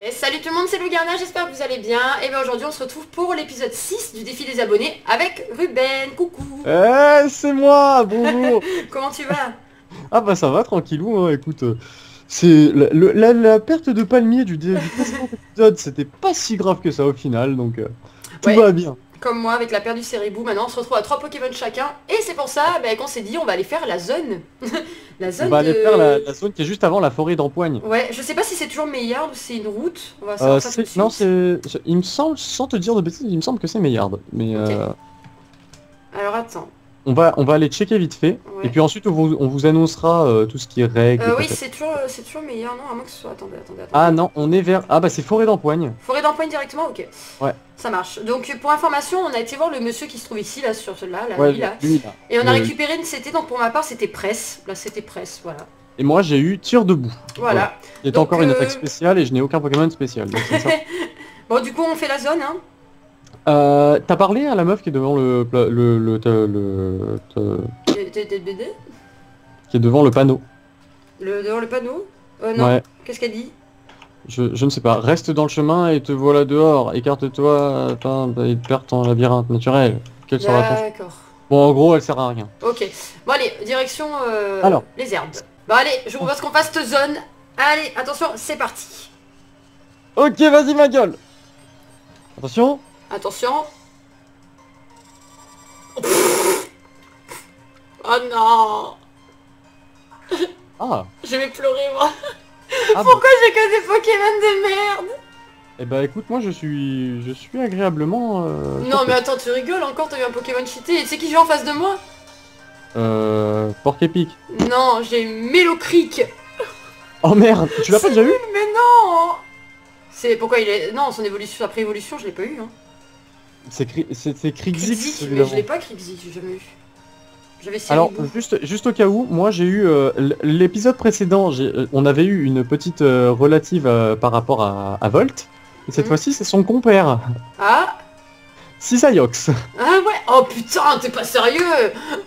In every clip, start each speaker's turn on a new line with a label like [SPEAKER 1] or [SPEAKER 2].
[SPEAKER 1] Et salut tout le monde, c'est Lougarna, j'espère que vous allez bien. Et bien aujourd'hui on se retrouve pour l'épisode 6 du défi des abonnés avec Ruben. Coucou.
[SPEAKER 2] C'est moi, bonjour.
[SPEAKER 1] Comment tu vas?
[SPEAKER 2] Ah bah ça va, tranquillou, hein, écoute. C'est la perte de palmier du précédent épisode, c'était pas si grave que ça au final, donc tout
[SPEAKER 1] Ouais,
[SPEAKER 2] va bien.
[SPEAKER 1] comme moi avec la perte du Ceribou, maintenant on se retrouve à 3 Pokémon chacun. Et c'est pour ça qu'on s'est dit on va aller faire la zone. La
[SPEAKER 2] On
[SPEAKER 1] zone
[SPEAKER 2] va aller faire
[SPEAKER 1] de...
[SPEAKER 2] la zone qui est juste avant la forêt d'Empoigne.
[SPEAKER 1] Ouais, je sais pas si c'est toujours meilleur ou c'est une route. On va savoir ça tout de suite.
[SPEAKER 2] Non, il me semble, sans te dire de bêtises, il me semble que c'est Meillard. Mais
[SPEAKER 1] Ok. Alors attends.
[SPEAKER 2] on va aller checker vite fait,
[SPEAKER 1] Ouais.
[SPEAKER 2] et puis ensuite on vous annoncera tout ce qui est règles.
[SPEAKER 1] Oui,
[SPEAKER 2] patati.
[SPEAKER 1] c'est toujours meilleur, non? À moins que ce soit... Attendez.
[SPEAKER 2] Ah non, on est vers... Ah bah c'est forêt d'Empoigne.
[SPEAKER 1] Forêt d'empoigne directement, ok.
[SPEAKER 2] Ouais.
[SPEAKER 1] Ça marche. Donc pour information, on a été voir le monsieur qui se trouve ici, là, sur là,
[SPEAKER 2] Ouais,
[SPEAKER 1] lui, là.
[SPEAKER 2] lui, là.
[SPEAKER 1] Et on a
[SPEAKER 2] Le-
[SPEAKER 1] récupéré une CT, donc pour ma part c'était presse. Là c'était presse, voilà.
[SPEAKER 2] Et moi j'ai eu tir debout.
[SPEAKER 1] Voilà.
[SPEAKER 2] C'est
[SPEAKER 1] Donc,
[SPEAKER 2] encore une attaque spéciale et je n'ai aucun Pokémon spécial. Donc c'est ça.
[SPEAKER 1] Bon du coup on fait la zone, hein.
[SPEAKER 2] T'as parlé à la meuf qui est devant
[SPEAKER 1] BD.
[SPEAKER 2] qui est devant le panneau.
[SPEAKER 1] Devant le panneau. Non.
[SPEAKER 2] Ouais.
[SPEAKER 1] Qu'est-ce qu'elle dit?
[SPEAKER 2] Je ne sais pas. Reste dans le chemin et te voilà dehors. Écarte-toi et perds ton labyrinthe naturel. Quelle sera ton...
[SPEAKER 1] D'accord.
[SPEAKER 2] Bon, en gros, elle sert à rien.
[SPEAKER 1] Ok. Bon allez, direction
[SPEAKER 2] Alors.
[SPEAKER 1] les herbes. Bon allez, je vous propose qu'on fasse cette zone. Allez, attention, c'est parti.
[SPEAKER 2] Ok, vas-y ma gueule. Attention.
[SPEAKER 1] Attention. Oh non.
[SPEAKER 2] Ah.
[SPEAKER 1] Je vais pleurer moi.
[SPEAKER 2] Ah bah.
[SPEAKER 1] Pourquoi j'ai que des Pokémon de merde?
[SPEAKER 2] Eh bah écoute, moi je suis agréablement...
[SPEAKER 1] Non
[SPEAKER 2] surpris.
[SPEAKER 1] mais attends, tu rigoles encore, t'as eu un Pokémon cheaté. Et tu sais qui j'ai en face de moi?
[SPEAKER 2] Porc épic.
[SPEAKER 1] Non, j'ai Mélocreek.
[SPEAKER 2] Oh merde, tu l'as pas déjà eu?
[SPEAKER 1] Mais non. C'est pourquoi il est... Non, son évolution, après évolution, je l'ai pas eu. Hein.
[SPEAKER 2] C'est Crixix,
[SPEAKER 1] Crixix,
[SPEAKER 2] celui
[SPEAKER 1] mais je
[SPEAKER 2] d'avant.
[SPEAKER 1] l'ai pas Crixix, j'ai jamais eu. J'avais
[SPEAKER 2] Alors,
[SPEAKER 1] Ceribou.
[SPEAKER 2] juste au cas où, moi j'ai eu l'épisode précédent, on avait eu une petite relative par rapport à Volt, et cette
[SPEAKER 1] Mhm.
[SPEAKER 2] fois-ci c'est son compère,
[SPEAKER 1] Ah.
[SPEAKER 2] Cisaiox.
[SPEAKER 1] Ah ouais. Oh putain, t'es pas sérieux?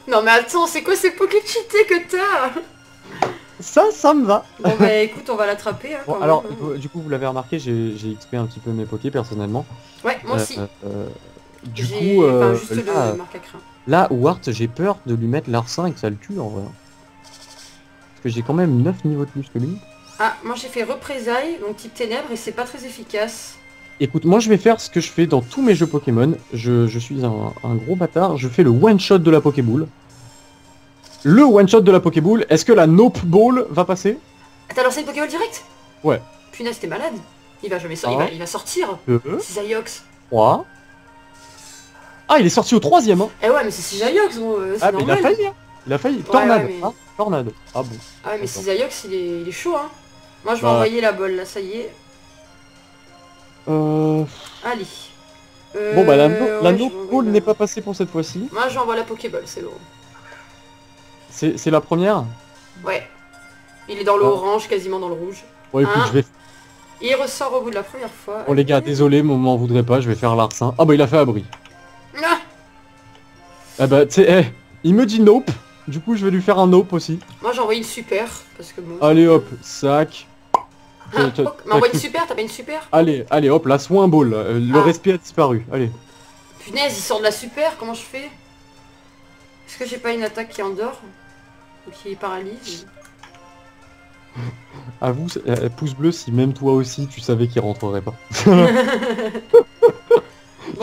[SPEAKER 1] Non mais attends, c'est quoi ces Poké cheatés que t'as?
[SPEAKER 2] Ça me va.
[SPEAKER 1] Bon bah écoute, on va l'attraper. Hein,
[SPEAKER 2] Bon,
[SPEAKER 1] quand
[SPEAKER 2] alors,
[SPEAKER 1] même, hein.
[SPEAKER 2] du coup, vous l'avez remarqué, j'ai XP un petit peu mes Poké personnellement.
[SPEAKER 1] Ouais, moi aussi.
[SPEAKER 2] Du
[SPEAKER 1] J'ai...
[SPEAKER 2] coup,
[SPEAKER 1] Enfin, juste
[SPEAKER 2] là,
[SPEAKER 1] le marque à crin.
[SPEAKER 2] là, Wart, j'ai peur de lui mettre l'Ar5, ça le tue en vrai. Parce que j'ai quand même 9 niveaux de plus que lui.
[SPEAKER 1] Ah, moi j'ai fait représailles, donc type ténèbres, et c'est pas très efficace.
[SPEAKER 2] Écoute, moi je vais faire ce que je fais dans tous mes jeux Pokémon. Je suis un gros bâtard. Je fais le one-shot de la Pokéball. Le one-shot de la Pokéball, est-ce que la Nope Ball va passer?
[SPEAKER 1] Ah, t'as lancé une Pokéball direct?
[SPEAKER 2] Ouais.
[SPEAKER 1] Punaise, t'es malade. Il va jamais sortir,
[SPEAKER 2] Ah.
[SPEAKER 1] il va sortir.
[SPEAKER 2] 2,
[SPEAKER 1] Cisaiox.
[SPEAKER 2] 3... Ah, il est sorti au 3ème, hein.
[SPEAKER 1] Eh ouais, mais c'est Cisaiox, gros, c'est
[SPEAKER 2] Ah, mais il a
[SPEAKER 1] normal.
[SPEAKER 2] failli, hein. Il a failli.
[SPEAKER 1] Ouais,
[SPEAKER 2] Tornade.
[SPEAKER 1] ouais, mais-
[SPEAKER 2] Ah, tornade. Ah bon.
[SPEAKER 1] Ah ouais, mais
[SPEAKER 2] Attends.
[SPEAKER 1] Cisaiox, il est chaud, hein. Moi, je vais
[SPEAKER 2] Bah.
[SPEAKER 1] envoyer la balle, là, ça y est.
[SPEAKER 2] Euh...
[SPEAKER 1] Allez.
[SPEAKER 2] Bon, bah la
[SPEAKER 1] ouais,
[SPEAKER 2] Nope
[SPEAKER 1] je vais
[SPEAKER 2] Ball
[SPEAKER 1] envoyer
[SPEAKER 2] n'est
[SPEAKER 1] la-
[SPEAKER 2] pas passée pour cette fois-ci.
[SPEAKER 1] Moi, j'envoie la Pokéball, c'est bon.
[SPEAKER 2] C'est la première.
[SPEAKER 1] Ouais. Il est dans le
[SPEAKER 2] Ah.
[SPEAKER 1] orange, quasiment dans le rouge.
[SPEAKER 2] Bon, écoute,
[SPEAKER 1] Hein.
[SPEAKER 2] je vais...
[SPEAKER 1] Et il ressort au bout de la première fois.
[SPEAKER 2] Bon, les gars, désolé, mais on m'en voudrait pas, je vais faire l'Arsin. Ah bah, il a fait abri.
[SPEAKER 1] Ah.
[SPEAKER 2] Ah bah, tu sais, il me dit Nope. Du coup, je vais lui faire un Nope aussi.
[SPEAKER 1] Moi, j'ai envoyé une super, parce que bon...
[SPEAKER 2] Allez hop, sac.
[SPEAKER 1] Ah,
[SPEAKER 2] T'as-
[SPEAKER 1] oh, mais envoie une super, t'as pas une super?
[SPEAKER 2] Allez hop, la soin ball. Le
[SPEAKER 1] Ah.
[SPEAKER 2] respect a disparu. Allez.
[SPEAKER 1] Punaise, il sort de la super, comment je fais? Est-ce que j'ai pas une attaque qui endort? Ou qui paralyse?
[SPEAKER 2] Avoue, pouce bleu si même toi aussi tu savais qu'il rentrerait pas.
[SPEAKER 1] Bon,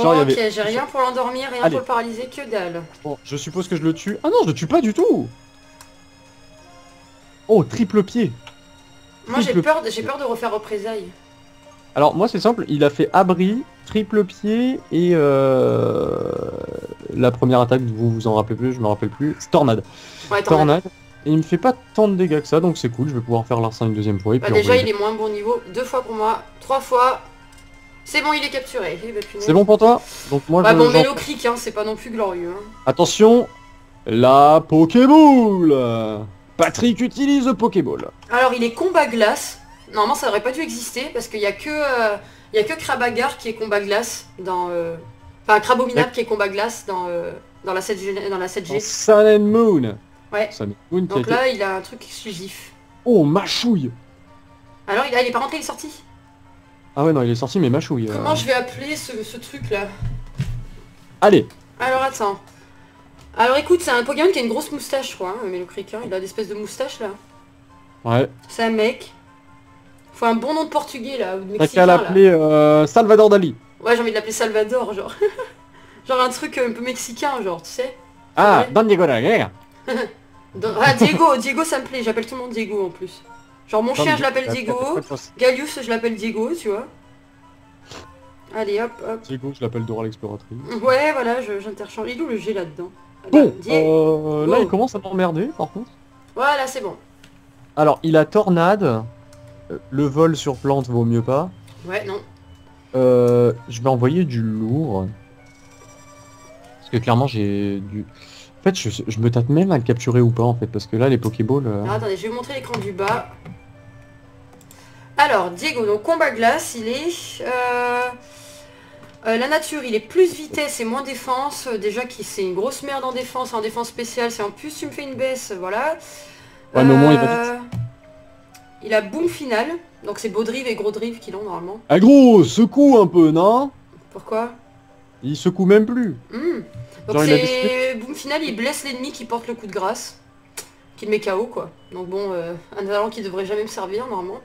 [SPEAKER 2] Genre, il y
[SPEAKER 1] ok,
[SPEAKER 2] avait-
[SPEAKER 1] j'ai rien pour l'endormir, rien
[SPEAKER 2] Allez.
[SPEAKER 1] pour le paralyser, que dalle.
[SPEAKER 2] Bon, je suppose que je le tue. Ah non, je le tue pas du tout. Oh, triple pied.
[SPEAKER 1] Moi, j'ai
[SPEAKER 2] Triple-
[SPEAKER 1] peur de refaire représailles.
[SPEAKER 2] Alors moi c'est simple, il a fait abri, triple pied et la première attaque, vous vous en rappelez plus, je me rappelle plus, c'est tornade.
[SPEAKER 1] Ouais, attends,
[SPEAKER 2] Tornade. Et il me fait pas tant de dégâts que ça, donc c'est cool, je vais pouvoir faire l'arsen une deuxième fois. Et
[SPEAKER 1] bah,
[SPEAKER 2] puis
[SPEAKER 1] déjà,
[SPEAKER 2] envoyer-
[SPEAKER 1] il est moins bon niveau. 2 fois pour moi, 3 fois. C'est bon, il est capturé. Eh ben, punaise.
[SPEAKER 2] C'est bon pour toi? Donc moi
[SPEAKER 1] Bah
[SPEAKER 2] je...
[SPEAKER 1] bon,
[SPEAKER 2] j'en-
[SPEAKER 1] Mélocreek, hein, c'est pas non plus glorieux. Hein.
[SPEAKER 2] Attention, la Pokéball. Patrick utilise Pokéball.
[SPEAKER 1] Alors, il est combat glace. Normalement, ça aurait pas dû exister, parce qu'il y a que Krabagar qui est combat glace dans... Enfin, Crabominable qui est combat glace dans la 7G. Dans la 7G.
[SPEAKER 2] Sun and Moon.
[SPEAKER 1] Ouais.
[SPEAKER 2] Sun and Moon qui a
[SPEAKER 1] Donc
[SPEAKER 2] été...
[SPEAKER 1] là, il a un truc exclusif.
[SPEAKER 2] Oh, machouille.
[SPEAKER 1] Alors, il est pas rentré, il est sorti.
[SPEAKER 2] Ah ouais, non, il est sorti, mais mâchouille.
[SPEAKER 1] Comment je vais appeler ce truc là?
[SPEAKER 2] Allez.
[SPEAKER 1] Alors attends. Alors écoute, c'est un Pokémon qui a une grosse moustache, je crois, hein, Melocric, hein. Il a des espèces de moustache là.
[SPEAKER 2] Ouais.
[SPEAKER 1] C'est un mec. Faut un bon nom de portugais là, ou de
[SPEAKER 2] T'as
[SPEAKER 1] mexicain
[SPEAKER 2] qu'à
[SPEAKER 1] là.
[SPEAKER 2] l'appeler Salvador Dali.
[SPEAKER 1] Ouais, j'ai envie de l'appeler Salvador, genre. Genre un truc un peu mexicain, genre, tu sais.
[SPEAKER 2] Ah,
[SPEAKER 1] Ouais.
[SPEAKER 2] Don Diego de la Guerra.
[SPEAKER 1] Ah, Diego ça me plaît, j'appelle tout le monde Diego en plus. Genre mon chien je l'appelle Diego, Gallius je l'appelle Diego, tu vois. Allez hop hop.
[SPEAKER 2] Diego, je l'appelle Dora l'exploratrice.
[SPEAKER 1] Ouais voilà, j'interchange. Il est où le G là-dedans?
[SPEAKER 2] Bon, là
[SPEAKER 1] Oh.
[SPEAKER 2] il commence à m'emmerder par contre.
[SPEAKER 1] Voilà, c'est bon.
[SPEAKER 2] Alors, il a tornade. Le vol sur plante vaut mieux pas.
[SPEAKER 1] Ouais, non.
[SPEAKER 2] Je vais envoyer du lourd. Parce que clairement j'ai du... En fait, je me tâte même à le capturer ou pas en fait. Parce que là, les Pokéballs...
[SPEAKER 1] Alors, attendez, je vais vous montrer l'écran du bas. Alors, Diego, donc combat glace, il est... la nature, il est plus vitesse et moins défense. Déjà, c'est une grosse merde en défense spéciale. Si en plus tu me fais une baisse, voilà.
[SPEAKER 2] Ouais, mais au moins, il va vite.
[SPEAKER 1] Il a boom final. Donc c'est beau drive et gros drive qu'il ont normalement.
[SPEAKER 2] Ah gros, secoue un peu, non?
[SPEAKER 1] Pourquoi?
[SPEAKER 2] Il secoue même plus.
[SPEAKER 1] Donc
[SPEAKER 2] Genre, il a
[SPEAKER 1] c'est boom final, il blesse l'ennemi qui porte le coup de grâce. Qui le met KO quoi. Donc bon, un talent qui devrait jamais me servir normalement.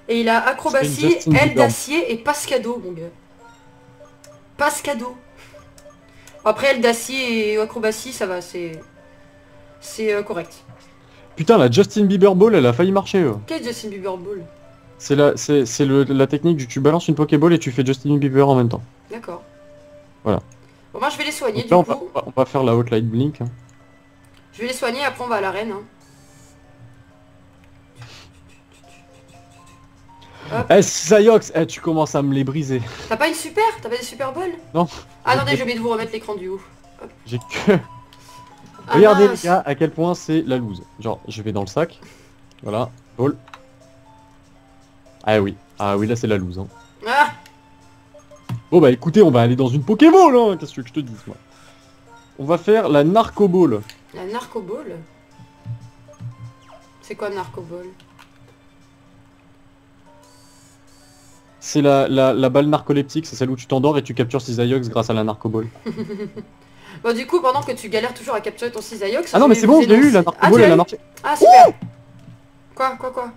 [SPEAKER 1] Et il a acrobatie, aile d'acier et passe-cadeau mon gars. Passe-cadeau. Après aile d'acier et acrobatie ça va, c'est correct.
[SPEAKER 2] Putain, la Justin Bieber Ball, elle a failli marcher.
[SPEAKER 1] Qu'est-ce Justin Bieber Ball?
[SPEAKER 2] C'est la technique du tu balances une Pokéball et tu fais Justin Bieber en même temps.
[SPEAKER 1] D'accord.
[SPEAKER 2] Voilà.
[SPEAKER 1] Bon moi je vais les soigner
[SPEAKER 2] Donc là,
[SPEAKER 1] du coup.
[SPEAKER 2] on va faire la Hotline Blink. Hein.
[SPEAKER 1] Je vais les soigner, après on va à l'arène. Hein.
[SPEAKER 2] Eh, Sayox, tu commences à me les briser.
[SPEAKER 1] T'as pas une super? T'as pas des super balls?
[SPEAKER 2] Non.
[SPEAKER 1] Ah, attendez, j'ai oublié de vous remettre l'écran du haut.
[SPEAKER 2] J'ai que...
[SPEAKER 1] Ah,
[SPEAKER 2] Regardez
[SPEAKER 1] mince.
[SPEAKER 2] les gars, à quel point c'est la loose. Genre, je vais dans le sac. Voilà, ball. Ah oui, là c'est la loose. Hein.
[SPEAKER 1] Ah,
[SPEAKER 2] Bon bah écoutez, on va aller dans une Pokéball, hein. Qu'est-ce que je te dis, moi. On va faire la Narcoball.
[SPEAKER 1] la narcoball. C'est quoi narcoball?
[SPEAKER 2] C'est la balle narcoleptique, c'est celle où tu t'endors et tu captures Cisaiox grâce à la Narcoball.
[SPEAKER 1] Bon du coup, pendant que tu galères toujours à capturer ton Cisaiox...
[SPEAKER 2] Ah non mais c'est bon, je l'ai eu, la Narcoball elle a marché.
[SPEAKER 1] Ah super. Quoi?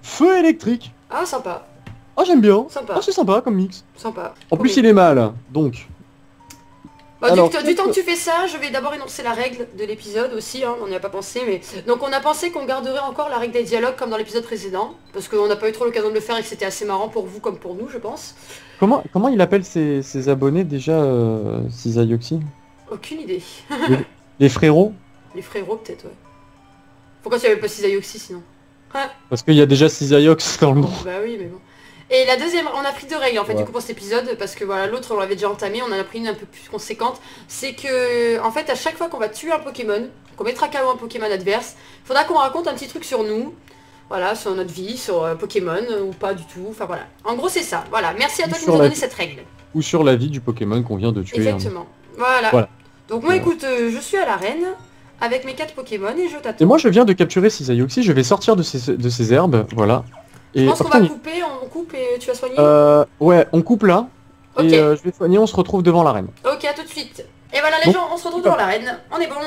[SPEAKER 2] Feu électrique.
[SPEAKER 1] Ah sympa,
[SPEAKER 2] Ah j'aime bien.
[SPEAKER 1] Sympa.
[SPEAKER 2] Ah c'est sympa comme mix.
[SPEAKER 1] sympa.
[SPEAKER 2] En plus
[SPEAKER 1] Oui.
[SPEAKER 2] il est mal, donc...
[SPEAKER 1] Bah,
[SPEAKER 2] Alors,
[SPEAKER 1] du temps que tu fais ça, je vais d'abord énoncer la règle de l'épisode aussi, hein, on n'y a pas pensé, mais... Donc on a pensé qu'on garderait encore la règle des dialogues comme dans l'épisode précédent, parce qu'on n'a pas eu trop l'occasion de le faire et que c'était assez marrant pour vous comme pour nous, je pense.
[SPEAKER 2] Comment il appelle ses abonnés déjà, Cisaioxy?
[SPEAKER 1] Aucune idée.
[SPEAKER 2] Les frérots?
[SPEAKER 1] Les frérots peut-être, ouais. Pourquoi tu avais pas Cisaioxy sinon?
[SPEAKER 2] Parce qu'il y a déjà Cisaiox dans le nom.
[SPEAKER 1] Bah oui, mais bon. Et la deuxième, on a pris deux règles en fait
[SPEAKER 2] Ouais.
[SPEAKER 1] du coup pour cet épisode, parce que voilà, l'autre on l'avait déjà entamé, on en a pris une un peu plus conséquente. C'est que, en fait, à chaque fois qu'on va tuer un Pokémon, qu'on mettra KO un Pokémon adverse, faudra qu'on raconte un petit truc sur nous. Voilà, sur notre vie, sur Pokémon, ou pas du tout, enfin voilà. En gros c'est ça, voilà, merci à toi qui nous a donné cette règle.
[SPEAKER 2] Ou sur la vie du Pokémon qu'on vient de tuer.
[SPEAKER 1] Exactement, voilà.
[SPEAKER 2] Voilà.
[SPEAKER 1] Donc moi écoute, je suis à l'arène, avec mes 4 Pokémon et je
[SPEAKER 2] Et
[SPEAKER 1] t'attends.
[SPEAKER 2] moi je viens de capturer Cisaioxy, je vais sortir de ces herbes, voilà.
[SPEAKER 1] Je
[SPEAKER 2] Et
[SPEAKER 1] pense qu'on
[SPEAKER 2] putain,
[SPEAKER 1] va couper, on coupe et tu vas soigner.
[SPEAKER 2] ouais, on coupe là.
[SPEAKER 1] Ok.
[SPEAKER 2] Et je vais soigner, on se retrouve devant l'arène.
[SPEAKER 1] Ok, à tout de suite. Et voilà les
[SPEAKER 2] Bon.
[SPEAKER 1] gens, on se retrouve dans l'arène, on est bon.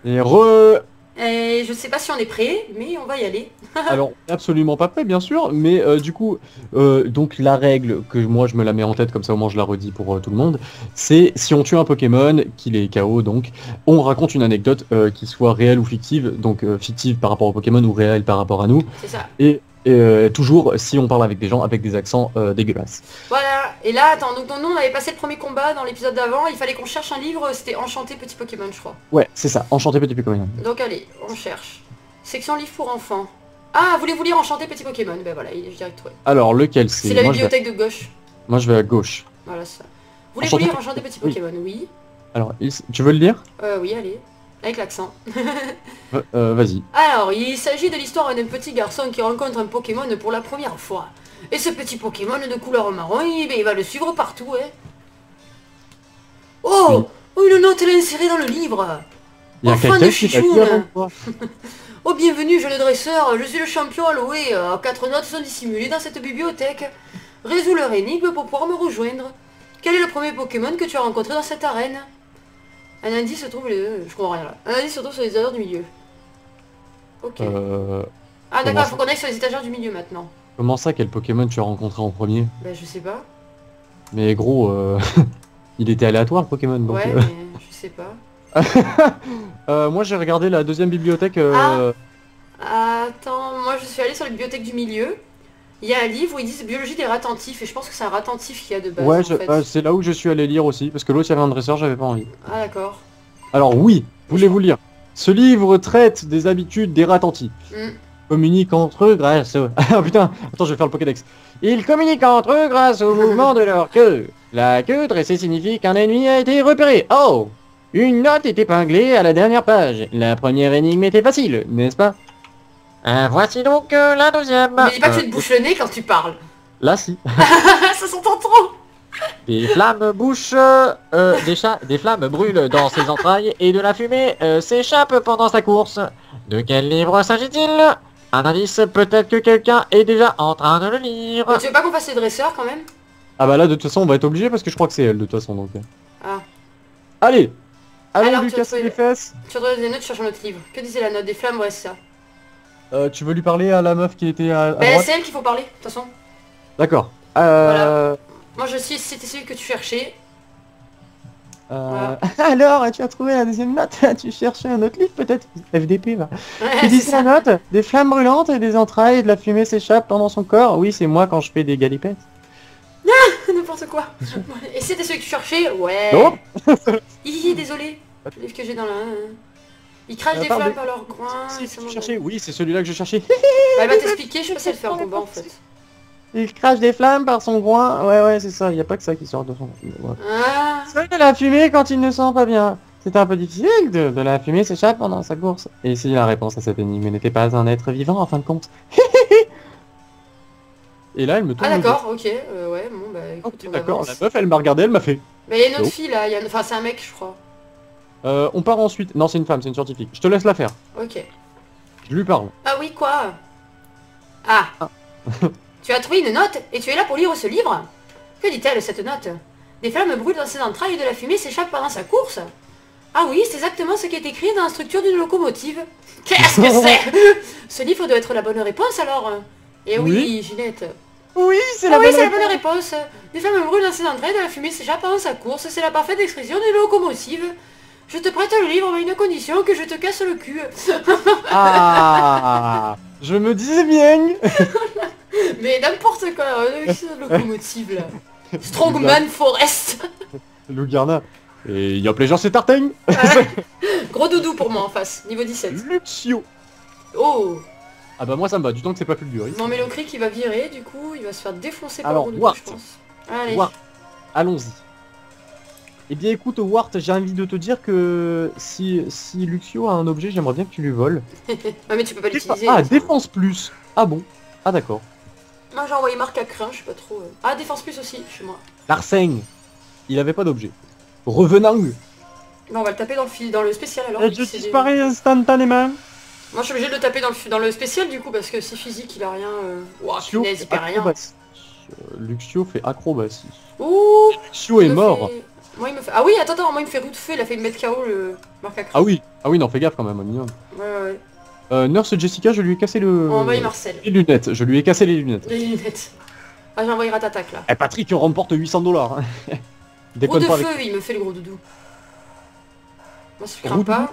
[SPEAKER 2] Et
[SPEAKER 1] Et je sais pas si on est prêt, mais on va y aller.
[SPEAKER 2] Alors, on est absolument pas prêt, bien sûr, mais du coup, donc la règle que moi je me la mets en tête, comme ça au moins je la redis pour tout le monde, c'est si on tue un Pokémon, qu'il est KO donc, on raconte une anecdote qui soit réelle ou fictive, donc fictive par rapport au Pokémon ou réelle par rapport à nous,
[SPEAKER 1] C'est ça.
[SPEAKER 2] et toujours si on parle avec des gens avec des accents dégueulasses.
[SPEAKER 1] Voilà, et là, attends, donc nous on avait passé le premier combat dans l'épisode d'avant, il fallait qu'on cherche un livre, c'était Enchanté Petit Pokémon je crois.
[SPEAKER 2] Ouais, c'est ça, enchanté petit Pokémon.
[SPEAKER 1] Donc allez, on cherche. Section livre pour enfants. Ah, voulez-vous lire Enchanté Petit Pokémon? Ben voilà, il est direct trouvé.
[SPEAKER 2] Alors, lequel
[SPEAKER 1] C'est
[SPEAKER 2] c'est
[SPEAKER 1] la
[SPEAKER 2] moi,
[SPEAKER 1] bibliothèque de gauche.
[SPEAKER 2] moi je vais à gauche.
[SPEAKER 1] Voilà ça. Voulez-vous
[SPEAKER 2] Enchanté
[SPEAKER 1] lire Enchanté Petit
[SPEAKER 2] oui.
[SPEAKER 1] Pokémon? Oui.
[SPEAKER 2] Alors, tu veux le lire?
[SPEAKER 1] Oui, allez. Avec l'accent.
[SPEAKER 2] Vas-y.
[SPEAKER 1] Alors, il s'agit de l'histoire d'un petit garçon qui rencontre un Pokémon pour la première fois. Et ce petit Pokémon de couleur marron, il va le suivre partout, hein. Oh, oh, une note elle est insérée dans le livre.
[SPEAKER 2] Il y a
[SPEAKER 1] Enfant
[SPEAKER 2] quelqu'un
[SPEAKER 1] de
[SPEAKER 2] qui l'a
[SPEAKER 1] chichoune.
[SPEAKER 2] lu avant toi.
[SPEAKER 1] Oh, bienvenue, jeune dresseur, je suis le champion Aloé. 4 notes sont dissimulées dans cette bibliothèque. Résous leur énigme pour pouvoir me rejoindre. Quel est le premier Pokémon que tu as rencontré dans cette arène? Un indice se trouve... Je comprends rien là. Un indice se trouve sur les étagères du milieu. Ok. Ah d'accord, il faut qu'on aille sur les étagères du milieu maintenant.
[SPEAKER 2] Comment ça, quel Pokémon tu as rencontré en premier?
[SPEAKER 1] Bah je sais pas.
[SPEAKER 2] Mais gros, il était aléatoire le Pokémon donc...
[SPEAKER 1] Ouais, mais je sais pas.
[SPEAKER 2] moi j'ai regardé la deuxième bibliothèque...
[SPEAKER 1] Attends, moi je suis allée sur la bibliothèque du milieu. Il y a un livre où ils disent biologie des ratentifs et je pense que c'est un ratentif qu'il y a de base.
[SPEAKER 2] Ouais,
[SPEAKER 1] en fait.
[SPEAKER 2] c'est là où je suis allé lire aussi, parce que l'autre il y avait un dresseur, j'avais pas envie.
[SPEAKER 1] Ah d'accord.
[SPEAKER 2] Alors oui, voulez-vous lire? Ce livre traite des habitudes des ratentifs. Communiquent entre eux grâce au... Ah putain, attends, je vais faire le Pokédex. Ils communiquent entre eux grâce au mouvement de leur queue. La queue dressée signifie qu'un ennemi a été repéré. Oh! Une note est épinglée à la dernière page. La première énigme était facile, n'est-ce pas? Voici donc la deuxième.
[SPEAKER 1] Mais dis pas que tu te bouches le nez quand tu parles.
[SPEAKER 2] Là si.
[SPEAKER 1] Ça s'entend trop.
[SPEAKER 2] Des flammes des flammes brûlent dans ses entrailles et de la fumée s'échappe pendant sa course. De quel livre s'agit-il? Un indice, peut-être que quelqu'un est déjà en train de le lire.
[SPEAKER 1] Mais tu veux pas qu'on fasse les dresseurs quand même?
[SPEAKER 2] Ah bah là de toute façon on va être obligé parce que je crois que c'est elle de toute façon donc.
[SPEAKER 1] Ah.
[SPEAKER 2] Allez. Allons
[SPEAKER 1] Alors,
[SPEAKER 2] lui casser les fesses.
[SPEAKER 1] Tu redonnes des notes, tu cherches un autre livre. Que disait la note des flammes? Ouais c'est ça.
[SPEAKER 2] Tu veux lui parler à la meuf qui était à
[SPEAKER 1] Bah
[SPEAKER 2] droite?
[SPEAKER 1] c'est elle qu'il faut parler, de toute façon.
[SPEAKER 2] D'accord.
[SPEAKER 1] Voilà. Moi je suis, c'était celui que tu cherchais.
[SPEAKER 2] Voilà. Alors, tu as trouvé la deuxième note? Tu cherchais un autre livre peut-être? FDP va.
[SPEAKER 1] Ouais,
[SPEAKER 2] Tu disais la note? Des flammes brûlantes et des entrailles et de la fumée s'échappe pendant son corps? Oui, c'est moi quand je fais des galipettes.
[SPEAKER 1] N'importe quoi. Et c'était celui que tu cherchais? Ouais.
[SPEAKER 2] Non.
[SPEAKER 1] Hi, désolé. Le livre que j'ai dans la... Ils crachent des flammes par leur coin.
[SPEAKER 2] Oui, c'est celui-là que je cherchais.
[SPEAKER 1] Elle va t'expliquer, je sais pas si elle fait un combat en fait.
[SPEAKER 2] Il crache des flammes par son groin. Ouais, c'est ça. Il n'y a pas que ça qui sort de son...
[SPEAKER 1] Ah.
[SPEAKER 2] C'est de la fumée quand il ne sent pas bien. C'est un peu difficile, de la fumée s'échappe pendant sa course. Et si la réponse à cette énigme n'était pas un être vivant en fin de compte. Et là, elle me tourne.
[SPEAKER 1] Ah d'accord, ok. Ouais, bon bah écoute, on
[SPEAKER 2] d'accord,
[SPEAKER 1] avance.
[SPEAKER 2] la meuf, elle m'a regardé, elle m'a fait.
[SPEAKER 1] Mais il y a une autre fille là, enfin c'est un mec je crois.
[SPEAKER 2] On part ensuite. Non, c'est une femme, c'est une scientifique. Je te laisse la faire.
[SPEAKER 1] Ok.
[SPEAKER 2] Je lui parle.
[SPEAKER 1] Ah oui, quoi? Ah. Tu as trouvé une note et tu es là pour lire ce livre? Que dit-elle cette note? Des flammes brûlent dans ses entrailles et de la fumée s'échappe pendant sa course? Ah oui, c'est exactement ce qui est écrit dans la structure d'une locomotive. Qu'est-ce que c'est? Ce livre doit être la bonne réponse alors. Eh oui, Ginette.
[SPEAKER 2] Oui, c'est
[SPEAKER 1] la bonne réponse. Des flammes brûlent dans ses entrailles et de la fumée s'échappe pendant sa course. C'est la parfaite expression d'une locomotive. Je te prête le livre mais à une condition, que je te casse le cul.
[SPEAKER 2] Ah, je me disais bien.
[SPEAKER 1] Mais n'importe quoi, cette locomotive là. Strongman Forest.
[SPEAKER 2] Lugarna. Et il y a plaisir, c'est Tartaigne.
[SPEAKER 1] Gros doudou pour moi en face, niveau 17.
[SPEAKER 2] Luxio.
[SPEAKER 1] Oh.
[SPEAKER 2] Ah bah moi ça me va, du temps que c'est pas Fulguris.
[SPEAKER 1] Non mais Locri qui va virer, du coup il va se faire défoncer par
[SPEAKER 2] alors,
[SPEAKER 1] le gros doudou je pense. Allez.
[SPEAKER 2] Allons-y. Eh bien écoute Wart, j'ai envie de te dire que si Luxio a un objet, j'aimerais bien que tu lui voles.
[SPEAKER 1] Ouais mais tu peux pas l'utiliser.
[SPEAKER 2] Ah, défense plus. Ah bon. Ah d'accord.
[SPEAKER 1] Moi j'ai envoyé Marc à Crin, je sais pas trop. Ah, défense plus aussi, chez moi.
[SPEAKER 2] Larsen. Il avait pas d'objet. Revenant.
[SPEAKER 1] Non, on va le taper dans le spécial alors.
[SPEAKER 2] Je disparais instantanément.
[SPEAKER 1] Moi je suis obligé de le taper dans le spécial du coup parce que si physique il a rien... Ouah, punaise, il perd rien.
[SPEAKER 2] Luxio fait acrobatie.
[SPEAKER 1] Ouh.
[SPEAKER 2] Luxio est mort.
[SPEAKER 1] Moi il me fait... Ah oui, attends, moi il me fait roue de feu, il a fait mettre KO le Marc à Crin.
[SPEAKER 2] Ah oui, non, fais gaffe quand même, minimum.
[SPEAKER 1] Ouais.
[SPEAKER 2] Nurse Jessica, je lui ai cassé le...
[SPEAKER 1] On envoie Marcel.
[SPEAKER 2] Les lunettes, je lui ai cassé les lunettes.
[SPEAKER 1] Les lunettes. Ah, j'ai envoyé Ratatak là.
[SPEAKER 2] Eh, Patrick remporte 800 $. Hein.
[SPEAKER 1] Roue de feu, il me fait le gros doudou. Moi je crains pas.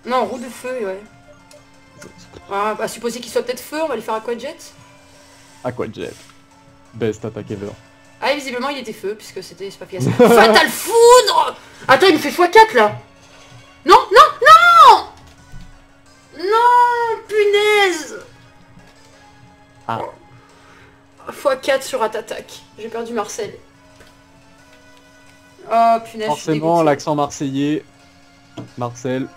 [SPEAKER 1] Non, roue de feu, ouais. Ah, à supposer qu'il soit peut-être feu, on va lui faire Aquajet.
[SPEAKER 2] Aquajet. Best attaque ever.
[SPEAKER 1] Ah, visiblement il était feu, puisque c'était pas efficace. Fatal foudre. Attends, il me fait x4 là. Non, non, non. Non, punaise.
[SPEAKER 2] Ah.
[SPEAKER 1] x4 sur Ratatak. J'ai perdu Marcel. Oh punaise.
[SPEAKER 2] Forcément, l'accent marseillais. Marcel.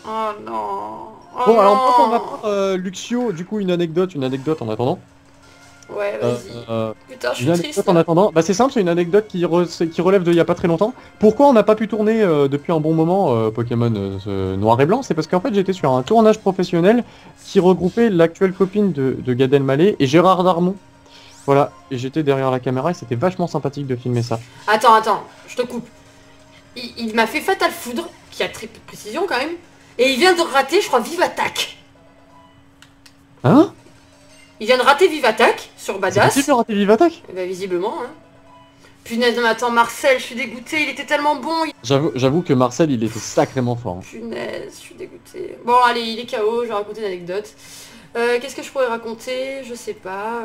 [SPEAKER 1] Oh non. Oh
[SPEAKER 2] bon,
[SPEAKER 1] non.
[SPEAKER 2] alors on va prendre Luxio, du coup une anecdote en attendant.
[SPEAKER 1] Ouais, vas-y. Putain, je suis
[SPEAKER 2] Une
[SPEAKER 1] triste.
[SPEAKER 2] anecdote en attendant, bah c'est simple, c'est une anecdote qui relève de il y a pas très longtemps. Pourquoi on n'a pas pu tourner depuis un bon moment Pokémon Noir et Blanc? C'est parce qu'en fait j'étais sur un tournage professionnel qui regroupait l'actuelle copine de Gad Elmaleh et Gérard Darmon. Voilà, et j'étais derrière la caméra et c'était vachement sympathique de filmer ça.
[SPEAKER 1] Attends, je te coupe. Il m'a fait Fatal Foudre, qui a très peu de précision quand même, et il vient de rater, je crois, Vive Attack.
[SPEAKER 2] Hein?
[SPEAKER 1] Il vient de rater Vive Attack sur Badass.
[SPEAKER 2] C'est possible de rater Vive Attack?
[SPEAKER 1] Bah visiblement, hein. Punaise, mais attends, Marcel, je suis dégoûtée, il était tellement bon.
[SPEAKER 2] J'avoue que Marcel, il était sacrément fort.
[SPEAKER 1] Punaise, je suis dégoûtée. Bon, allez, il est KO, je vais raconter une anecdote. Qu'est-ce que je pourrais raconter? Je sais pas.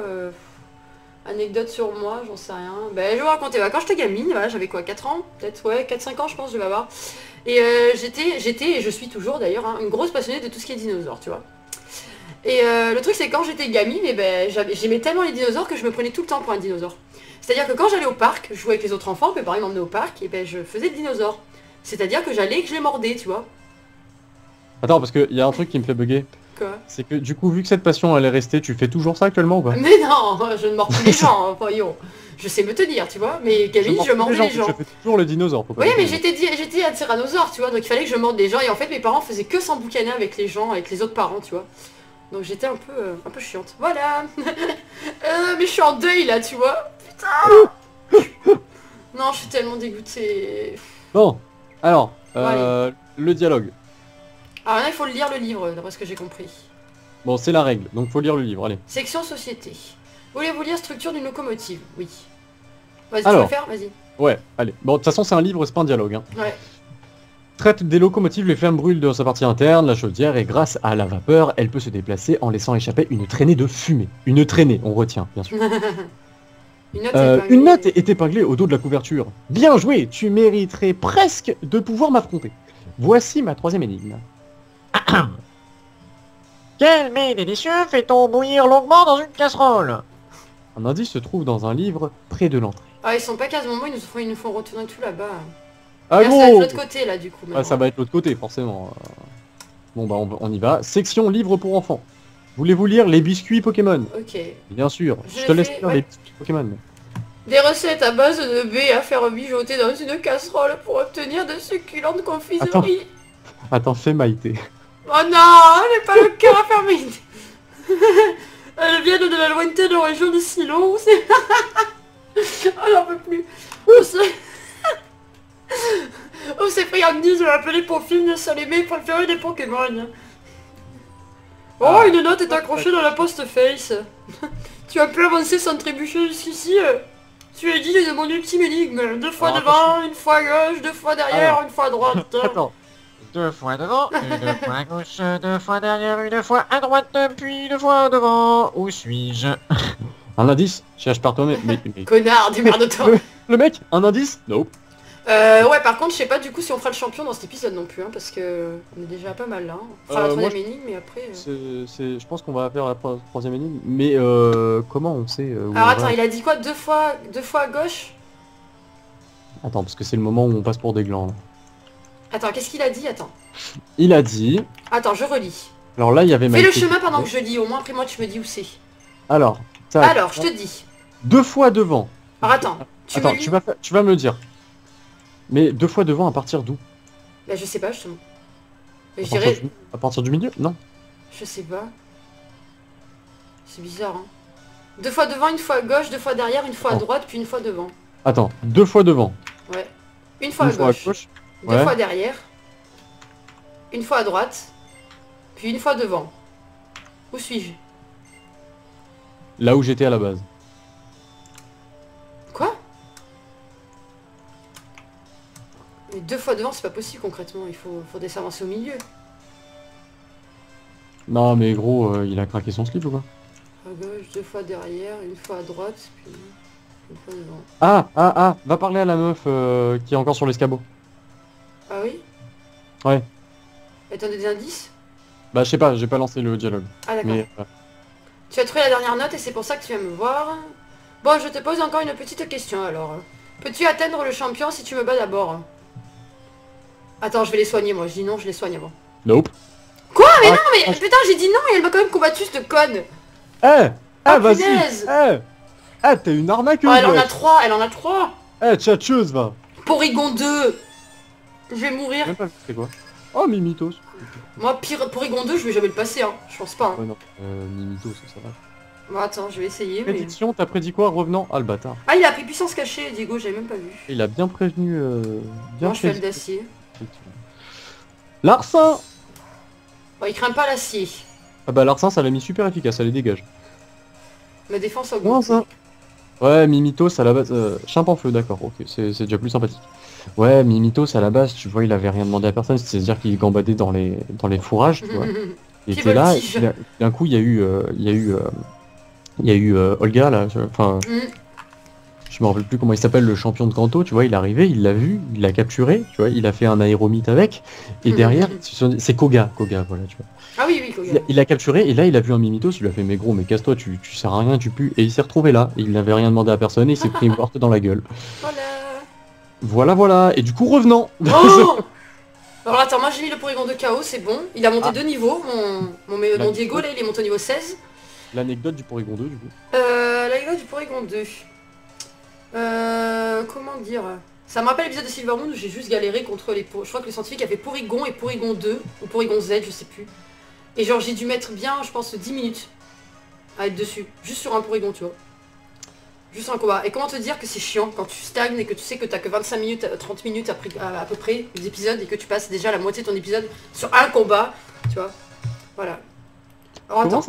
[SPEAKER 1] Anecdote sur moi, j'en sais rien. Ben, je vais vous raconter. Bah, quand j'étais gamine, voilà, j'avais quoi, 4 ans? Peut-être, ouais, 4-5 ans, je pense, je vais avoir. Et j'étais, et je suis toujours d'ailleurs, hein, une grosse passionnée de tout ce qui est dinosaures, tu vois. Et le truc, c'est que quand j'étais gamine, et ben, j'aimais tellement les dinosaures que je me prenais tout le temps pour un dinosaure. C'est-à-dire que quand j'allais au parc, je jouais avec les autres enfants, mes parents m'emmenaient au parc, et ben, je faisais le dinosaure. C'est-à-dire que j'allais et que je les mordais, tu vois.
[SPEAKER 2] Attends, parce qu'il y a un truc qui me fait bugger.
[SPEAKER 1] Quoi?
[SPEAKER 2] C'est que du coup, vu que cette passion elle est restée, tu fais toujours ça actuellement ou pas?
[SPEAKER 1] Mais non, je ne mords plus les gens, hein, voyons. Je sais me tenir, tu vois, mais gamine, je mordais les gens.
[SPEAKER 2] Je fais toujours le dinosaure.
[SPEAKER 1] Oui, mais j'étais un tyrannosaure, tu vois, donc il fallait que je morde des gens, et en fait, mes parents faisaient que s'emboucaner avec les gens, avec les autres parents, tu vois. Donc j'étais un peu chiante. Voilà. Mais je suis en deuil, là, tu vois. Putain. Non, je suis tellement dégoûtée.
[SPEAKER 2] Bon, alors,
[SPEAKER 1] Bon,
[SPEAKER 2] le dialogue.
[SPEAKER 1] Alors là, il faut lire le livre, d'après ce que j'ai compris.
[SPEAKER 2] Bon, c'est la règle, donc faut lire le livre, allez.
[SPEAKER 1] Section société. Voulez-vous lire structure d'une locomotive? Oui. Vas-y, tu veux le faire? Vas-y.
[SPEAKER 2] Ouais, allez. Bon, de toute façon, c'est un livre, c'est pas un dialogue. Hein.
[SPEAKER 1] Ouais.
[SPEAKER 2] Traite des locomotives, les flammes brûlent dans sa partie interne, la chaudière, et grâce à la vapeur, elle peut se déplacer en laissant échapper une traînée de fumée. Une traînée, on retient, bien sûr. Une note est épinglée au dos de la couverture. Bien joué, tu mériterais presque de pouvoir m'affronter. Voici ma troisième énigme.
[SPEAKER 3] Quel mets délicieux fait-on bouillir longuement dans une casserole?
[SPEAKER 2] Un indice se trouve dans un livre près de l'entrée.
[SPEAKER 1] Ah, ils sont pas quasiment bons, ils nous font retourner tout là-bas.
[SPEAKER 2] Ah
[SPEAKER 1] là, ça va être
[SPEAKER 2] gros
[SPEAKER 1] l'autre côté, là, du coup.
[SPEAKER 2] Ah, ça va être l'autre côté, forcément. Bon bah on y va. Section livre pour enfants. Voulez-vous lire les biscuits Pokémon?
[SPEAKER 1] Ok.
[SPEAKER 2] Bien sûr,
[SPEAKER 1] Je
[SPEAKER 2] je te laisse
[SPEAKER 1] fais,
[SPEAKER 2] lire
[SPEAKER 1] ouais.
[SPEAKER 2] les biscuits Pokémon.
[SPEAKER 1] Des recettes à base de baies à faire mijoter dans une casserole pour obtenir de succulentes confiseries.
[SPEAKER 2] Attends, fais Maïté.
[SPEAKER 1] Oh non, j'ai pas le cœur à faire mes... Elles viennent de la lointaine région de Silo, où c'est... Oh, j'en peux plus. Où ces friandises appelées pour film de Salémé préféré des Pokémon. Oh, une note est accrochée dans la post-face. Tu as pu avancer sans trébucher jusqu'ici. Tu es digne de mon ultime énigme. 2 fois devant, une fois à gauche, 2 fois derrière, une fois à droite.
[SPEAKER 2] Attends.
[SPEAKER 3] 2 fois devant, 1 fois à gauche, 2 fois derrière, 1 fois à droite, puis 2 fois devant. Où suis-je?
[SPEAKER 2] Un indice? Cherche par toi-même. Mais...
[SPEAKER 1] Connard, démerde-toi.
[SPEAKER 2] Le mec, un indice? Nope.
[SPEAKER 1] Ouais, par contre, je sais pas du coup si on fera le champion dans cet épisode non plus, hein, parce que on est déjà pas mal là. Hein. On fera la troisième énigme, mais après...
[SPEAKER 2] Je pense qu'on va faire la troisième énigme, mais comment on sait où
[SPEAKER 1] Alors
[SPEAKER 2] on
[SPEAKER 1] attends,
[SPEAKER 2] va
[SPEAKER 1] il a dit quoi? 2 fois à gauche?
[SPEAKER 2] Attends, parce que c'est le moment où on passe pour des glands. Là.
[SPEAKER 1] Attends, qu'est-ce qu'il a dit? Attends.
[SPEAKER 2] Il a dit...
[SPEAKER 1] Attends, je relis.
[SPEAKER 2] Alors là, il y avait...
[SPEAKER 1] Fais le chemin pendant que je lis, au moins après moi tu me dis où c'est.
[SPEAKER 2] Alors, tac.
[SPEAKER 1] Alors, je te dis.
[SPEAKER 2] 2 fois devant.
[SPEAKER 1] Alors attends,
[SPEAKER 2] tu vas me le dire. Mais 2 fois devant à partir d'où?
[SPEAKER 1] Bah je sais pas justement. Mais je dirais...
[SPEAKER 2] À partir du milieu? Non.
[SPEAKER 1] Je sais pas. C'est bizarre hein. 2 fois devant, 1 fois à gauche, 2 fois derrière, 1 fois à droite, puis 1 fois devant.
[SPEAKER 2] Attends, 2 fois devant.
[SPEAKER 1] Ouais. 1 fois à gauche. 2 fois derrière. 1 fois à droite. Puis 1 fois devant. Où suis-je?
[SPEAKER 2] Là où j'étais à la base.
[SPEAKER 1] Quoi? Mais 2 fois devant c'est pas possible concrètement, il faudrait s'avancer au milieu.
[SPEAKER 2] Non mais gros, il a craqué son slip ou quoi?
[SPEAKER 1] À gauche, 2 fois derrière, 1 fois à droite, puis 1 fois devant.
[SPEAKER 2] Ah, va parler à la meuf qui est encore sur l'escabeau.
[SPEAKER 1] Ah oui?
[SPEAKER 2] Ouais.
[SPEAKER 1] Et t'as des indices?
[SPEAKER 2] Bah je sais pas, j'ai pas lancé le dialogue.
[SPEAKER 1] Ah d'accord.
[SPEAKER 2] Mais,
[SPEAKER 1] Tu as trouvé la dernière note et c'est pour ça que tu viens me voir. Bon, je te pose encore une petite question alors. Peux-tu atteindre le champion si tu me bats d'abord? Attends, je vais les soigner moi. Je dis non, je les soigne avant.
[SPEAKER 2] Nope.
[SPEAKER 1] Quoi? Mais non, mais putain, j'ai dit non et elle m'a quand même combattu cette conne.
[SPEAKER 2] Eh Ah vas-y.
[SPEAKER 1] punaise.
[SPEAKER 2] Ah t'es une arnaqueuse.
[SPEAKER 1] Oh, elle en a
[SPEAKER 2] wesh.
[SPEAKER 1] 3, elle en a 3.
[SPEAKER 2] Tchatcheuse va.
[SPEAKER 1] Porygon 2. Je vais mourir.
[SPEAKER 2] Même pas vu c'est quoi. Oh Mimitos.
[SPEAKER 1] Moi, Porygon 2, je vais jamais le passer, hein. Je pense pas. Hein.
[SPEAKER 2] Ouais non, Mimitos ça va.
[SPEAKER 1] Bon, attends, je vais essayer. Mais...
[SPEAKER 2] Prédiction, t'as prédit quoi revenant? Ah le bâtard.
[SPEAKER 1] Ah, il a pris puissance cachée, Diego, j'avais même pas vu.
[SPEAKER 2] Il a bien prévenu.
[SPEAKER 1] Moi, je fais le d'acier.
[SPEAKER 2] Larcin.
[SPEAKER 1] Bon, il craint pas l'acier.
[SPEAKER 2] Ah bah Larcin ça l'a mis super efficace, ça les dégage.
[SPEAKER 1] Ma défense a
[SPEAKER 2] Moins
[SPEAKER 1] augmenté.
[SPEAKER 2] ça. Ouais, Mimitos à la base. Chimp en feu, d'accord, ok, c'est déjà plus sympathique. Ouais, Mimitos à la base, tu vois, il avait rien demandé à personne, c'est-à-dire qu'il gambadait dans les fourrages, tu vois. Il
[SPEAKER 1] Qui
[SPEAKER 2] était là,
[SPEAKER 1] voltige.
[SPEAKER 2] et d'un coup, il y a eu Olga, là, enfin, je me rappelle plus comment il s'appelle, le champion de Kanto, tu vois, il est arrivé, il l'a vu, il l'a capturé, tu vois, il a fait un aéromite avec, et derrière, c'est Koga, voilà, tu vois.
[SPEAKER 1] Ah oui, oui, Koga.
[SPEAKER 2] Il l'a capturé, et là, il a vu un Mimitos, il lui a fait, mais gros, mais casse-toi, tu sers à rien, tu pues, et il s'est retrouvé là, il n'avait rien demandé à personne, et il s'est pris une porte dans la gueule. Voilà, et du coup, revenant.
[SPEAKER 1] Oh. Alors attends, moi j'ai mis le Porygon de chaos, c'est bon. Il a monté 2 niveaux, mon Diego là, il est monté au niveau 16.
[SPEAKER 2] L'anecdote du Porygon 2, du coup.
[SPEAKER 1] L'anecdote du Porygon 2. Comment dire? Ça me rappelle l'épisode de Silver Moon où j'ai juste galéré contre les... Je crois que le scientifique avait Porygon et Porygon 2, ou Porygon Z, je sais plus. Et genre j'ai dû mettre bien, je pense, 10 minutes à être dessus. Juste sur un Porygon, tu vois. Juste un combat. Et comment te dire que c'est chiant quand tu stagnes et que tu sais que t'as que 25 minutes, 30 minutes après, à peu près des épisodes et que tu passes déjà la moitié de ton épisode sur un combat, tu vois. Voilà. Alors,
[SPEAKER 2] Comment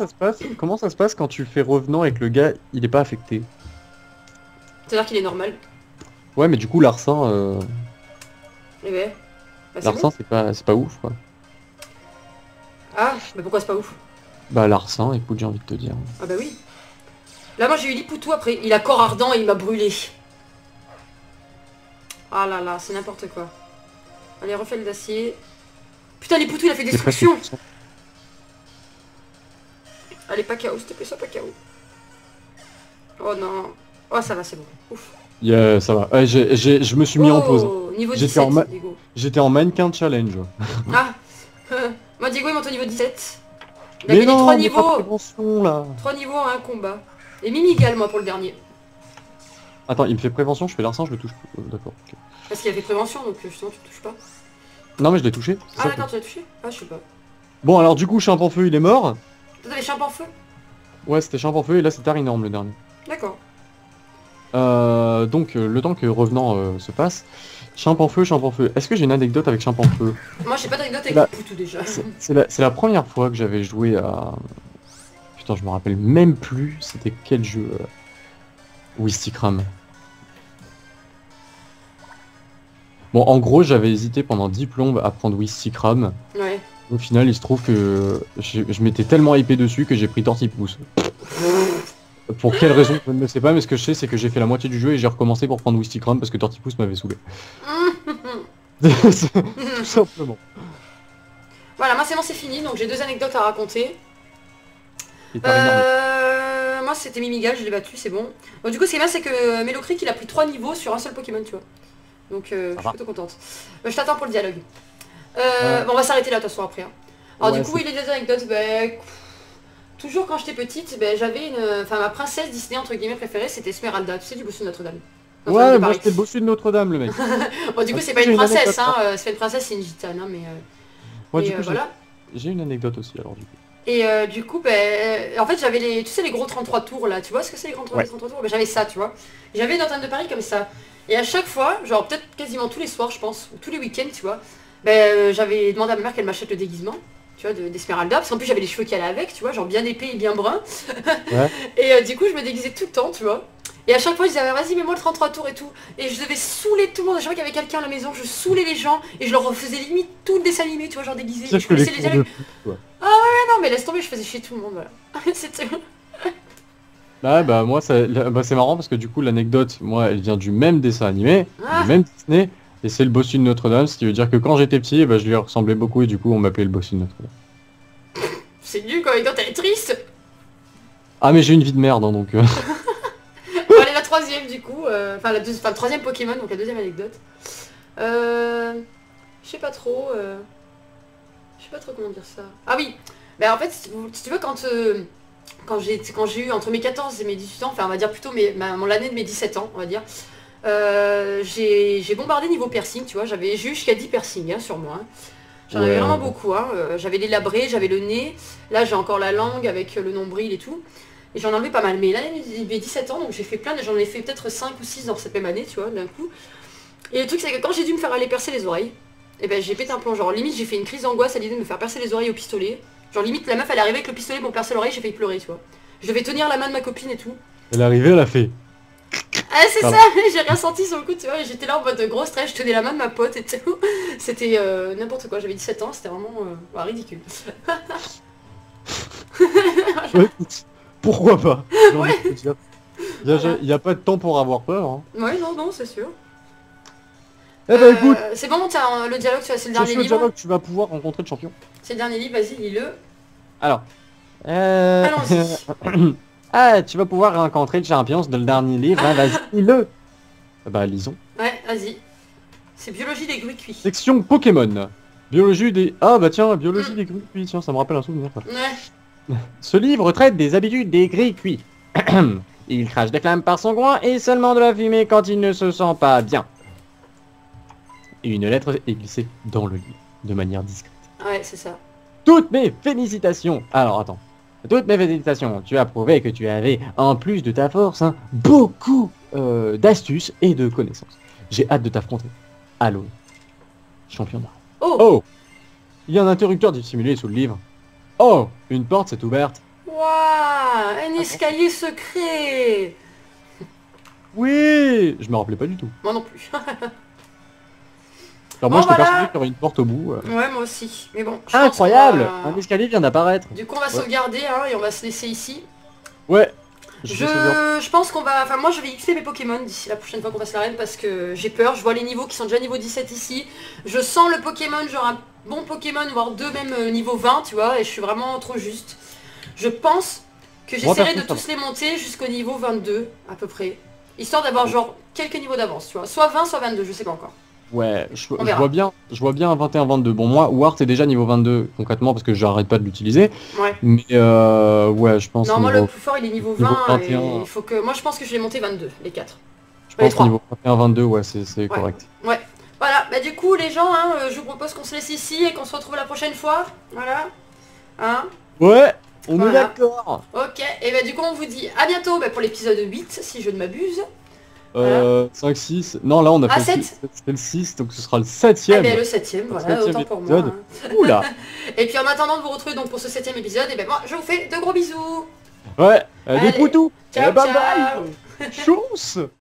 [SPEAKER 2] ça se passe quand tu fais revenant et que le gars il est pas affecté?
[SPEAKER 1] C'est-à-dire qu'il est normal.
[SPEAKER 2] Ouais mais du coup Larcin
[SPEAKER 1] Eh ouais. Bah, c'est
[SPEAKER 2] Larcin
[SPEAKER 1] bon.
[SPEAKER 2] c'est pas ouf quoi.
[SPEAKER 1] Ah, mais pourquoi c'est pas ouf?
[SPEAKER 2] Bah Larcin, écoute j'ai envie de te dire.
[SPEAKER 1] Ah bah oui. Là moi j'ai eu Lipoutou après, il a corps ardent et il m'a brûlé. Ah là là, c'est n'importe quoi. Allez, refais le d'acier. Putain, Lipoutou il a fait destruction. Allez, pas KO, s'il te plaît, sois pas KO. Oh non. Oh ça va, c'est bon. Ouf.
[SPEAKER 2] Yeah, ça va. Je me suis mis en pause.
[SPEAKER 1] Niveau
[SPEAKER 2] J'étais
[SPEAKER 1] 17, Diego.
[SPEAKER 2] J'étais en mannequin challenge.
[SPEAKER 1] Ah. Moi Diego il monte au niveau 17. Il a
[SPEAKER 2] Mais
[SPEAKER 1] gagné
[SPEAKER 2] non,
[SPEAKER 1] 3
[SPEAKER 2] mais pas de
[SPEAKER 1] niveaux.
[SPEAKER 2] prévention là.
[SPEAKER 1] 3 niveaux en un combat. Et Mimigal moi pour le dernier.
[SPEAKER 2] Attends, il me fait prévention, je fais Larcin, je le touche. D'accord. Ok.
[SPEAKER 1] Parce qu'il a fait prévention donc justement tu touches pas.
[SPEAKER 2] Non mais je l'ai touché.
[SPEAKER 1] Ah d'accord, tu l'as touché? Ah je sais pas.
[SPEAKER 2] Bon alors du coup Chimp en feu il est mort.
[SPEAKER 1] Toi t'avais Chimp en feu?
[SPEAKER 2] Ouais c'était Chimp en feu et là c'était Arinorm le dernier.
[SPEAKER 1] D'accord.
[SPEAKER 2] Donc le temps que revenant se passe, Chimp en feu. Est-ce que j'ai une anecdote avec Chimp en feu?
[SPEAKER 1] Moi j'ai pas d'anecdote avec
[SPEAKER 2] Bah,
[SPEAKER 1] Lipoutou déjà.
[SPEAKER 2] C'est la première fois que j'avais joué à... Putain je me rappelle même plus c'était quel jeu. Wistikram. Bon en gros j'avais hésité pendant 10 plombes à prendre Wistikram.
[SPEAKER 1] Ouais.
[SPEAKER 2] Au final il se trouve que je m'étais tellement hypé dessus que j'ai pris Tortipousse. Pour quelle raison je ne sais pas, mais ce que je sais c'est que j'ai fait la moitié du jeu et j'ai recommencé pour prendre Wistikram parce que Tortipousse m'avait saoulé. Tout simplement.
[SPEAKER 1] Voilà, moi c'est bon, c'est fini, donc j'ai 2 anecdotes à raconter.
[SPEAKER 2] Et t'as
[SPEAKER 1] Moi c'était Mimigal, je l'ai battu, c'est bon. Donc du coup ce qui est bien c'est que Melocric il a pris 3 niveaux sur un seul Pokémon, tu vois. Donc je suis plutôt contente. Je t'attends pour le dialogue. Bon on va s'arrêter là de toute façon après. Hein. Alors du coup il y a des anecdotes, toujours quand j'étais petite, j'avais ma princesse Disney entre guillemets préférée, c'était Esmeralda, tu sais, du bossu de Notre-Dame.
[SPEAKER 2] Ouais, moi c'était le bossu de Notre-Dame le mec.
[SPEAKER 1] Bon du coup c'est pas une princesse, hein, c'est pas une princesse, c'est une gitane, hein, mais...
[SPEAKER 2] Moi du coup
[SPEAKER 1] voilà.
[SPEAKER 2] j'ai une anecdote aussi alors du coup.
[SPEAKER 1] Et du coup, en fait j'avais les, tu sais les gros 33 tours là, tu vois ce que c'est les gros 33 tours? J'avais ça, tu vois. J'avais une antenne de Paris comme ça. Et à chaque fois, genre peut-être quasiment tous les soirs je pense, ou tous les week-ends, tu vois, j'avais demandé à ma mère qu'elle m'achète le déguisement, tu vois, d'Esmeralda, parce qu'en plus j'avais les cheveux qui allaient avec, tu vois, genre bien épais et bien bruns.
[SPEAKER 2] Ouais.
[SPEAKER 1] Et du coup je me déguisais tout le temps, tu vois. Et à chaque fois je disais vas-y mets-moi le 33 tours et tout. Et je devais saouler tout le monde, à chaque fois qu'il y avait quelqu'un à la maison, je saoulais les gens et je leur refaisais limite tout le dessin animé, tu vois, genre déguisé.
[SPEAKER 2] Ça,
[SPEAKER 1] Je connaissais les dialogues.
[SPEAKER 2] Ouais.
[SPEAKER 1] Ah ouais non mais laisse tomber, je faisais chier tout le monde, voilà. C'était...
[SPEAKER 2] Bah moi c'est marrant parce que du coup l'anecdote, moi elle vient du même dessin animé, du même Disney, et c'est le bossu de Notre-Dame, ce qui veut dire que quand j'étais petit, je lui ressemblais beaucoup et du coup on m'appelait le bossu de Notre-Dame.
[SPEAKER 1] C'est nul quand l'anecdote elle est triste.
[SPEAKER 2] Ah mais j'ai une vie de merde hein, donc...
[SPEAKER 1] Bon allez la troisième du coup, le troisième Pokémon, donc la deuxième anecdote. Je sais pas trop comment dire ça. Ah oui, en fait si tu veux quand quand j'ai eu entre mes 14 et mes 18 ans, enfin on va dire plutôt l'année de mes 17 ans, on va dire, j'ai bombardé niveau piercing, tu vois, j'ai eu jusqu'à 10 piercings hein, sur moi. Hein. J'en avais vraiment beaucoup, hein. J'avais les labrés, j'avais le nez, là j'ai encore la langue avec le nombril et tout. Et j'en ai enlevé pas mal, mais l'année de mes 17 ans, donc j'ai fait plein, j'en ai fait peut-être 5 ou 6 dans cette même année, tu vois, d'un coup. Et le truc c'est que quand j'ai dû me faire aller percer les oreilles, et ben j'ai pété un plomb, genre limite j'ai fait une crise d'angoisse à l'idée de me faire percer les oreilles au pistolet. Genre limite la meuf elle est arrivée avec le pistolet pour me percer l'oreille, j'ai failli pleurer, tu vois. Je devais tenir la main de ma copine et tout.
[SPEAKER 2] Elle est arrivée, elle a fait.
[SPEAKER 1] Ah c'est ça, j'ai rien senti sur le coup, tu vois, et j'étais là en mode gros stress, je tenais la main de ma pote et tout. C'était n'importe quoi, j'avais 17 ans, c'était vraiment ridicule.
[SPEAKER 2] Ouais, pourquoi pas?
[SPEAKER 1] Ouais.
[SPEAKER 2] Il n'y a pas de temps pour avoir peur. Hein.
[SPEAKER 1] Ouais, non, c'est sûr.
[SPEAKER 2] Eh ben écoute,
[SPEAKER 1] c'est bon, t'as le dialogue, c'est le dernier
[SPEAKER 2] sur le
[SPEAKER 1] livre.
[SPEAKER 2] dialogue, tu vas pouvoir rencontrer le champion.
[SPEAKER 1] C'est le dernier livre, vas-y, lis-le.
[SPEAKER 2] Alors,
[SPEAKER 1] Allons-y.
[SPEAKER 2] ah, tu vas pouvoir rencontrer le champion de le dernier livre, hein, vas-y, lis-le. Bah, lisons.
[SPEAKER 1] Ouais, vas-y. C'est biologie des grues cuits.
[SPEAKER 2] Section Pokémon. Biologie des... Ah bah tiens, biologie des gris cuits, tiens, ça me rappelle un souvenir. Ça.
[SPEAKER 1] Ouais.
[SPEAKER 2] Ce livre traite des habitudes des gris cuits. Il crache des flammes par son groin et seulement de la fumée quand il ne se sent pas bien. Une lettre est glissée dans le livre, de manière discrète.
[SPEAKER 1] Ouais, c'est ça.
[SPEAKER 2] Toutes mes félicitations. Alors attends. Toutes mes félicitations. Tu as prouvé que tu avais, en plus de ta force, hein, beaucoup d'astuces et de connaissances. J'ai hâte de t'affronter. Allô. Championnat.
[SPEAKER 1] Oh.
[SPEAKER 2] Oh. Il y a un interrupteur dissimulé sous le livre. Oh. Une porte s'est ouverte.
[SPEAKER 1] Waouh, un escalier secret.
[SPEAKER 2] Oui. Je me rappelais pas du tout.
[SPEAKER 1] Moi non plus.
[SPEAKER 2] Alors moi
[SPEAKER 1] Bon,
[SPEAKER 2] j'étais
[SPEAKER 1] voilà.
[SPEAKER 2] persuadé qu'il y aurait une porte au bout.
[SPEAKER 1] Ouais, moi aussi. Mais bon. je
[SPEAKER 2] Incroyable.
[SPEAKER 1] pense qu'on va-
[SPEAKER 2] Un escalier vient d'apparaître.
[SPEAKER 1] Du coup, on va sauvegarder hein, et on va se laisser ici.
[SPEAKER 2] Ouais. Je vais sauvegarder.
[SPEAKER 1] Je pense qu'on va... Enfin, moi, je vais XP mes Pokémon d'ici la prochaine fois qu'on fasse l'arène parce que j'ai peur. Je vois les niveaux qui sont déjà niveau 17 ici. Je sens le Pokémon, genre un bon Pokémon, voire deux même niveau 20, tu vois, et je suis vraiment trop juste. Je pense que
[SPEAKER 2] Moi,
[SPEAKER 1] j'essaierai de
[SPEAKER 2] perso, ça
[SPEAKER 1] tous les monter jusqu'au niveau 22, à peu près. Histoire d'avoir genre quelques niveaux d'avance, tu vois. Soit 20, soit 22, je sais pas encore.
[SPEAKER 2] Ouais, je
[SPEAKER 1] verra.
[SPEAKER 2] vois bien un 21-22. Bon, moi, Wart est déjà niveau 22, concrètement, parce que j'arrête pas de l'utiliser.
[SPEAKER 1] Ouais.
[SPEAKER 2] Mais ouais, je pense
[SPEAKER 1] Non, moi
[SPEAKER 2] niveau-
[SPEAKER 1] le plus fort il est niveau
[SPEAKER 2] niveau
[SPEAKER 1] 20
[SPEAKER 2] 21.
[SPEAKER 1] et il faut que... Moi je pense que je vais monter 22, les 4.
[SPEAKER 2] je
[SPEAKER 1] les
[SPEAKER 2] pense
[SPEAKER 1] trois.
[SPEAKER 2] niveau 21-22, ouais, c'est correct.
[SPEAKER 1] Ouais. Voilà, bah du coup les gens, hein, je vous propose qu'on se laisse ici et qu'on se retrouve la prochaine fois. Voilà. Hein.
[SPEAKER 2] Ouais, on
[SPEAKER 1] Voilà.
[SPEAKER 2] est d'accord.
[SPEAKER 1] Ok, et bah du coup on vous dit à bientôt bah, pour l'épisode 8, si je ne m'abuse.
[SPEAKER 2] 5, 6... Non, là, on a
[SPEAKER 1] Ah,
[SPEAKER 2] fait
[SPEAKER 1] 7.
[SPEAKER 2] le 6, donc ce sera le
[SPEAKER 1] Ah
[SPEAKER 2] 7ème.
[SPEAKER 1] bah le 7ème, voilà,
[SPEAKER 2] 7e
[SPEAKER 1] autant pour moi.
[SPEAKER 2] épisode.
[SPEAKER 1] Hein.
[SPEAKER 2] Oula.
[SPEAKER 1] Et puis en attendant de vous retrouver donc pour ce 7ème épisode, et ben moi je vous fais de gros bisous.
[SPEAKER 2] Ouais,
[SPEAKER 1] Allez.
[SPEAKER 2] des poutous.
[SPEAKER 1] Ciao,
[SPEAKER 2] Bye
[SPEAKER 1] ciao.
[SPEAKER 2] bye. Tchuss.